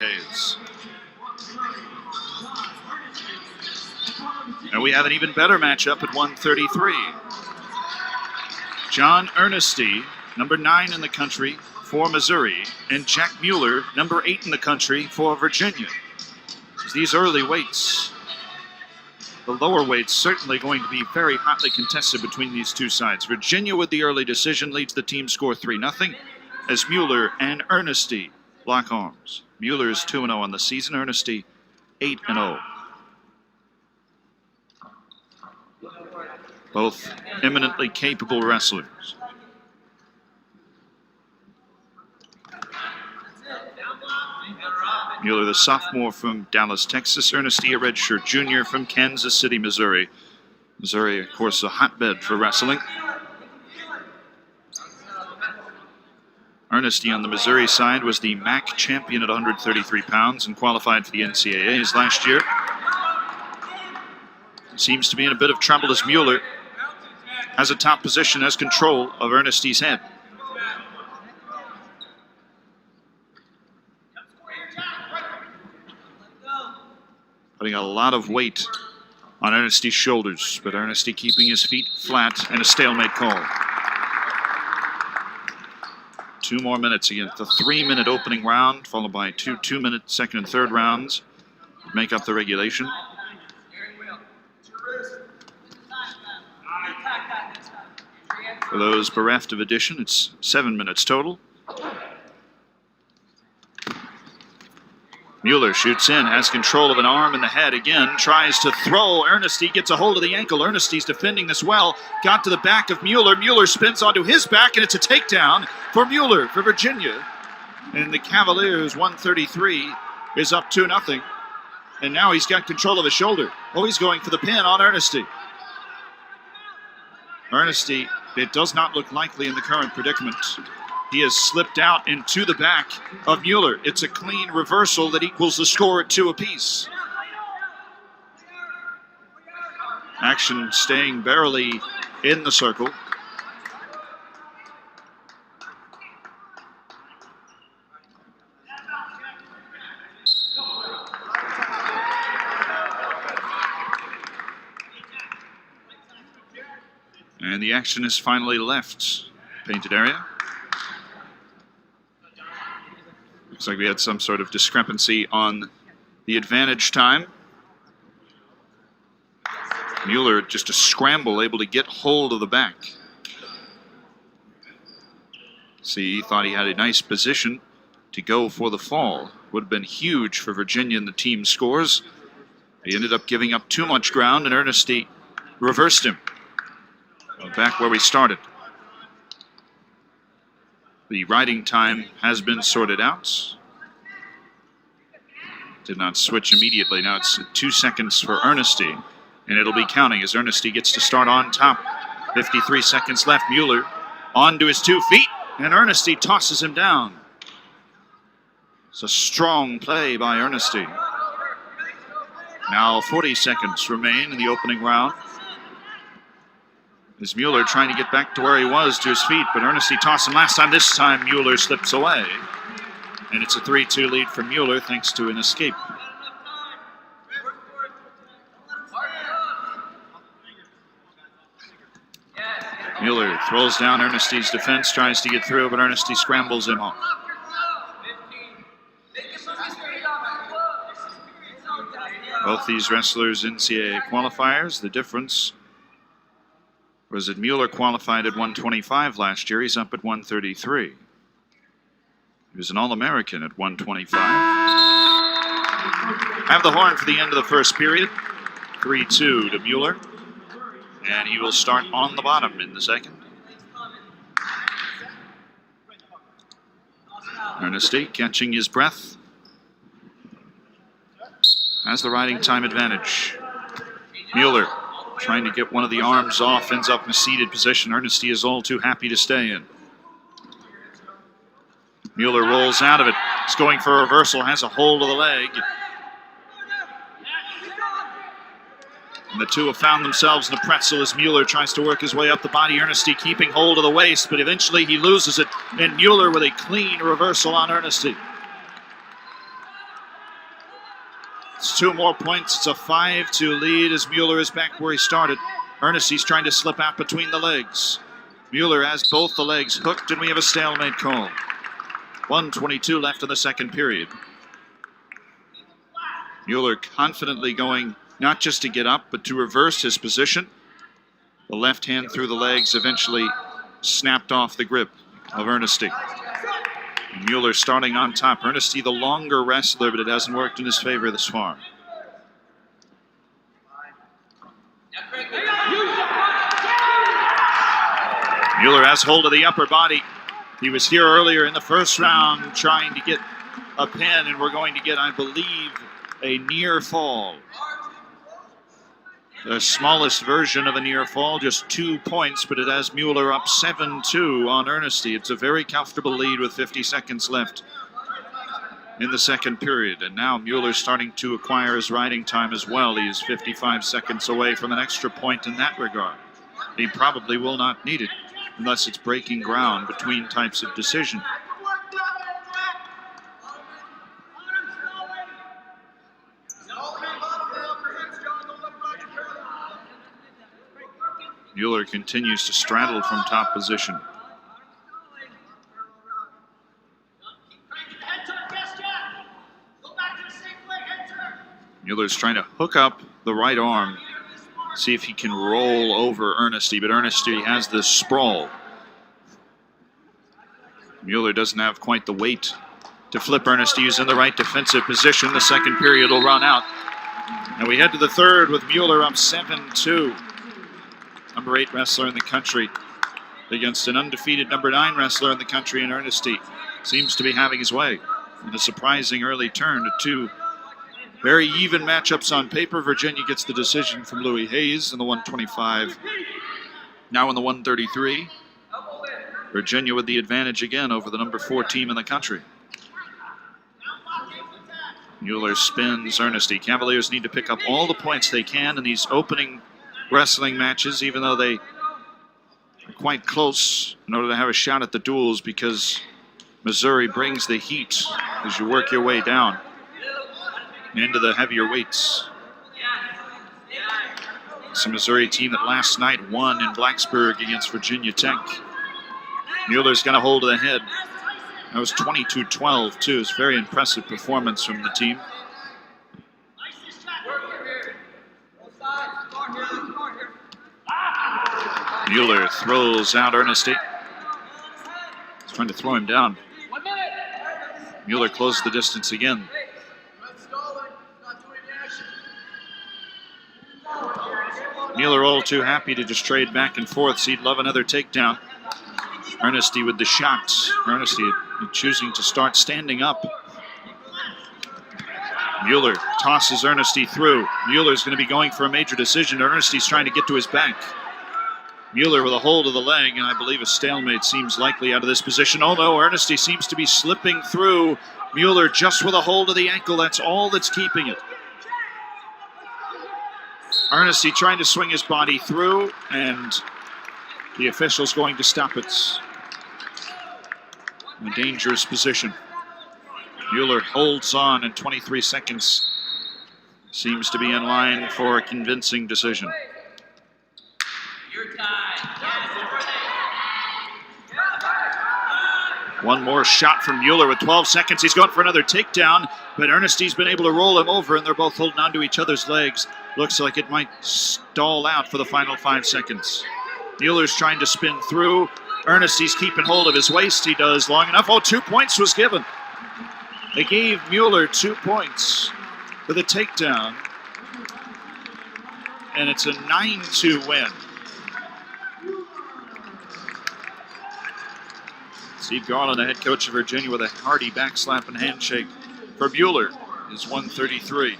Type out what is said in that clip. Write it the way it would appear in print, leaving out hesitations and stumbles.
days. And we have an even better matchup at 133. John Erneste, number 9 in the country for Missouri, and Jack Mueller, number 8 in the country for Virginia. These early weights, the lower weights, certainly going to be very hotly contested between these two sides. Virginia, with the early decision, leads the team score 3-0 as Mueller and Erneste lock arms. Mueller is 2-0 on the season, Erneste 8-0. Both eminently capable wrestlers. Mueller, the sophomore from Dallas, Texas. Erneste, a redshirt junior from Kansas City, Missouri. Missouri, of course, a hotbed for wrestling. Erneste on the Missouri side was the MAC champion at 133 pounds and qualified for the NCAAs last year. Seems to be in a bit of trouble as Mueller has a top position, has control of Erneste's head. Putting a lot of weight on Erneste's shoulders, but Erneste keeping his feet flat, and a stalemate call. 2 more minutes against the 3-minute opening round, followed by 2 2-minute second and third rounds to make up the regulation. For those bereft of addition, it's 7 minutes total. Mueller shoots in, has control of an arm and the head again, tries to throw. Erneste gets a hold of the ankle. Erneste's defending this well. Got to the back of Mueller. Mueller spins onto his back, and it's a takedown for Mueller for Virginia. And the Cavaliers, 133, is up 2-0. And now he's got control of his shoulder. Oh, he's going for the pin on Erneste. Erneste, it does not look likely in the current predicament. He has slipped out into the back of Mueller. It's a clean reversal that equals the score at 2 apiece. Action staying barely in the circle. And the action has finally left painted area. Looks like we had some sort of discrepancy on the advantage time. Mueller, just a scramble, able to get hold of the back. See, he thought he had a nice position to go for the fall. Would have been huge for Virginia in the team scores. He ended up giving up too much ground, and Erneste reversed him. Back where we started. The riding time has been sorted out. Did not switch immediately. Now it's 2 seconds for Erneste, and it'll be counting as Erneste gets to start on top. 53 seconds left. Mueller onto his 2 feet, and Erneste tosses him down. It's a strong play by Erneste. Now 40 seconds remain in the opening round. Is Mueller trying to get back to where he was, to his feet, but Erneste tossed him last time. This time Mueller slips away. And it's a 3-2 lead for Mueller thanks to an escape. Mueller throws down Erneste's defense, tries to get through, but Erneste scrambles him off. Both these wrestlers NCAA qualifiers. The difference was that Mueller qualified at 125 last year. He's up at 133. He was an All-American at 125. Have the horn for the end of the first period. 3-2 to Mueller. And he will start on the bottom in the second. Erneste catching his breath. Has the riding time advantage. Mueller trying to get one of the arms off, ends up in a seated position. Erneste is all too happy to stay in. Mueller rolls out of it. He's going for a reversal, has a hold of the leg. And the two have found themselves in a pretzel as Mueller tries to work his way up the body. Erneste keeping hold of the waist, but eventually he loses it. And Mueller with a clean reversal on Erneste. It's 2 more points. It's a 5-2 lead as Mueller is back where he started. Erneste's trying to slip out between the legs. Mueller has both the legs hooked, and we have a stalemate call. 1:22 left in the second period. Mueller confidently going not just to get up, but to reverse his position. The left hand through the legs eventually snapped off the grip of Erneste. Mueller starting on top. Erneste the longer wrestler, but it hasn't worked in his favor this far. Mueller has hold of the upper body. He was here earlier in the first round trying to get a pin, and we're going to get, I believe, a near fall. The smallest version of a near fall, just 2 points, but it has Mueller up 7-2 on Erneste. It's a very comfortable lead with 50 seconds left in the second period. And now Mueller's starting to acquire his riding time as well. He is 55 seconds away from an extra point in that regard. He probably will not need it unless it's breaking ground between types of decision. Mueller continues to straddle from top position. Mueller's trying to hook up the right arm, see if he can roll over Erneste, but Erneste has this sprawl. Mueller doesn't have quite the weight to flip Erneste. He's in the right defensive position. The second period will run out. And we head to the third with Mueller up 7-2. Number 8 wrestler in the country against an undefeated number 9 wrestler in the country in Erneste. Seems to be having his way in a surprising early turn to 2 very even matchups on paper. Virginia gets the decision from Louis Hayes in the 125. Now in the 133. Virginia with the advantage again over the number 4 team in the country. Mueller spins Erneste. Cavaliers need to pick up all the points they can in these opening wrestling matches, even though they are quite close in order to have a shot at the duels, because Missouri brings the heat as you work your way down into the heavier weights. It's a Missouri team that last night won in Blacksburg against Virginia Tech. Mueller's got a hold of the head. That was 22-12 too. It's a very impressive performance from the team. Mueller throws out Erneste. He's trying to throw him down. Mueller closed the distance again. Mueller all too happy to just trade back and forth, so he'd love another takedown. Erneste with the shots. Erneste choosing to start standing up. Mueller tosses Erneste through. Mueller's going to be going for a major decision. Erneste's trying to get to his back. Mueller with a hold of the leg, and I believe a stalemate seems likely out of this position. Oh no, Erneste seems to be slipping through. Mueller just with a hold of the ankle. That's all that's keeping it. Erneste trying to swing his body through, and the official's going to stop it. In a dangerous position. Mueller holds on, and 23 seconds seems to be in line for a convincing decision. One more shot from Mueller with 12 seconds. He's going for another takedown, but Erneste's been able to roll him over, and they're both holding on to each other's legs. Looks like it might stall out for the final 5 seconds. Mueller's trying to spin through. Erneste's keeping hold of his waist. He does long enough. Oh, 2 points was given. They gave Mueller 2 points for the takedown, and it's a 9-2 win. Steve Garland, the head coach of Virginia, with a hearty backslap and handshake for Mueller, is 133.